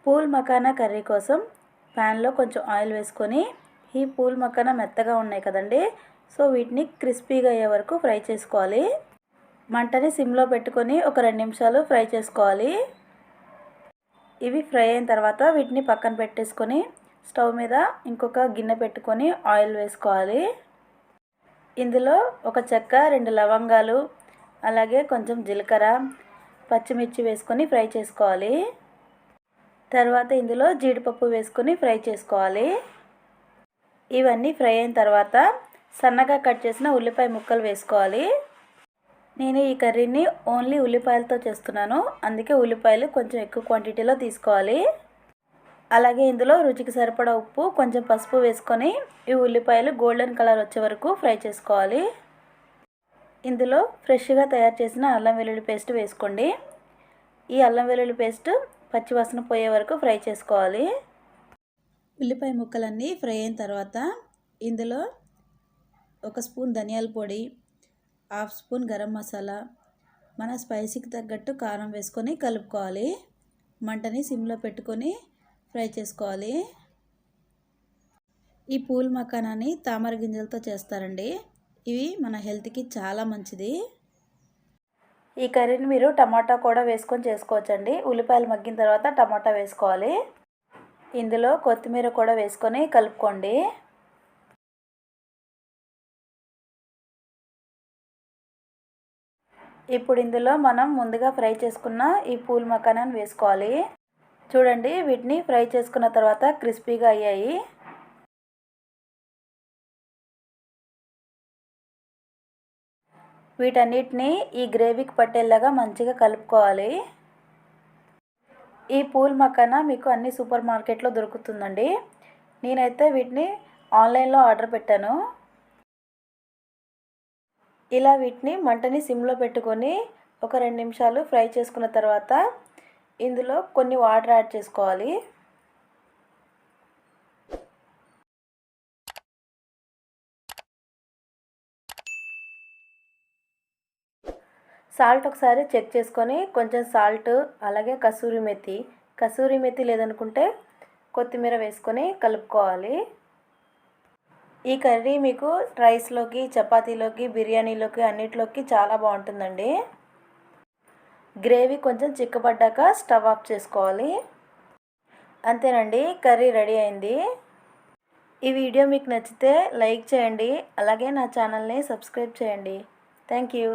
Pool makhana curry కోసం ప్యాన్లో కొంచెం ఆయిల్ వేసుకొని ఈ పూల్ మకానా మెత్తగా ఉన్నాయి కదండి, సో వీటిని క్రిస్పీగా అయ్యే వరకు ఫ్రై చేసుకోవాలి. మంటని సిమ్లో పెట్టుకొని ఒక 2 నిమిషాలు ఫ్రై చేసుకోవాలి. ఇవి ఫ్రై అయిన తర్వాత వీటిని పక్కన పెట్టేసుకొని స్టవ్ మీద ఇంకొక గిన్నె పెట్టుకొని ఆయిల్ వేసుకోవాలి. ఇందులో ఒక చెక్క, 2 లవంగాలు, అలాగే కొంచెం జీలకర్ర, పచ్చిమిర్చి వేసుకొని ఫ్రై చేసుకోవాలి. తర్వాత ఇందులో జీడిపప్పు వేసుకొని ఫ్రై చేసుకోవాలి. ఇవన్నీ ఫ్రై అయిన తర్వాత సన్నగా కట్ చేసిన ఉల్లిపాయ ముక్కలు వేసుకోవాలి. నేను ఈ కర్రీని ఓన్లీ ఉల్లిపాయలతో చేస్తున్నాను, అందుకే ఉల్లిపాయలు కొంచెం ఎక్కువ క్వాంటిటీలో తీసుకోవాలి. అలాగే ఇందులో రుచికి సరిపడా ఉప్పు, కొంచెం పసుపు వేసుకొని ఈ ఉల్లిపాయలు గోల్డెన్ కలర్ వచ్చే వరకు ఫ్రై చేసుకోవాలి. ఇందులో ఫ్రెష్గా తయారు చేసిన అల్లం వెల్లుల్లి పేస్ట్ వేసుకోండి. ఈ అల్లం వెల్లుల్లి పేస్ట్ పచ్చివాసన పోయే వరకు ఫ్రై చేసుకోవాలి. ఉల్లిపాయ ముక్కలన్నీ ఫ్రై అయిన తర్వాత ఇందులో 1 స్పూన్ ధనియాల పొడి, 1/2 స్పూన్ గరం మసాలా, మన స్పైసీకి తగ్గట్టు కారం వేసుకొని కలుపుకోవాలి. మంటని సిమ్లో పెట్టుకొని ఫ్రై చేసుకోవాలి. ఈ పూల్ మకానాని తామర గింజలతో చేస్తారండి. ఇవి మన హెల్త్కి చాలా మంచిది. ఈ కర్రీని మీరు టమాటా కూడా వేసుకొని చేసుకోవచ్చండి. ఉల్లిపాయలు మగ్గిన తర్వాత టమాటా వేసుకోవాలి. ఇందులో కొత్తిమీర కూడా వేసుకొని కలుపుకోండి. ఇప్పుడు ఇందులో మనం ముందుగా ఫ్రై చేసుకున్న ఈ పూల్ మకానాన్ని వేసుకోవాలి. చూడండి, వీటిని ఫ్రై చేసుకున్న తర్వాత క్రిస్పీగా అయ్యాయి. వీటన్నిటిని ఈ గ్రేవీకి పట్టేలాగా మంచిగా కలుపుకోవాలి. ఈ పూల్ మకానా మీకు అన్ని సూపర్ మార్కెట్లో దొరుకుతుందండి. నేనైతే వీటిని ఆన్లైన్లో ఆర్డర్ పెట్టాను. ఇలా వీటిని మంటని సిమ్లో పెట్టుకొని ఒక 2 నిమిషాలు ఫ్రై చేసుకున్న తర్వాత ఇందులో కొన్ని వాటర్ యాడ్ చేసుకోవాలి. సాల్ట్ ఒకసారి చెక్ చేసుకొని కొంచెం సాల్ట్, అలాగే కసూరి మెతి లేదనుకుంటే కొత్తిమీర వేసుకొని కలుపుకోవాలి. ఈ కర్రీ మీకు రైస్లోకి, చపాతీలోకి, బిర్యానీలోకి అన్నిట్లోకి చాలా బాగుంటుందండి. గ్రేవీ కొంచెం చిక్కబడ్డాక స్టవ్ ఆఫ్ చేసుకోవాలి. అంతేనండి, కర్రీ రెడీ అయింది. ఈ వీడియో మీకు నచ్చితే లైక్ చేయండి, అలాగే నా ఛానల్ని సబ్స్క్రైబ్ చేయండి. Thank you.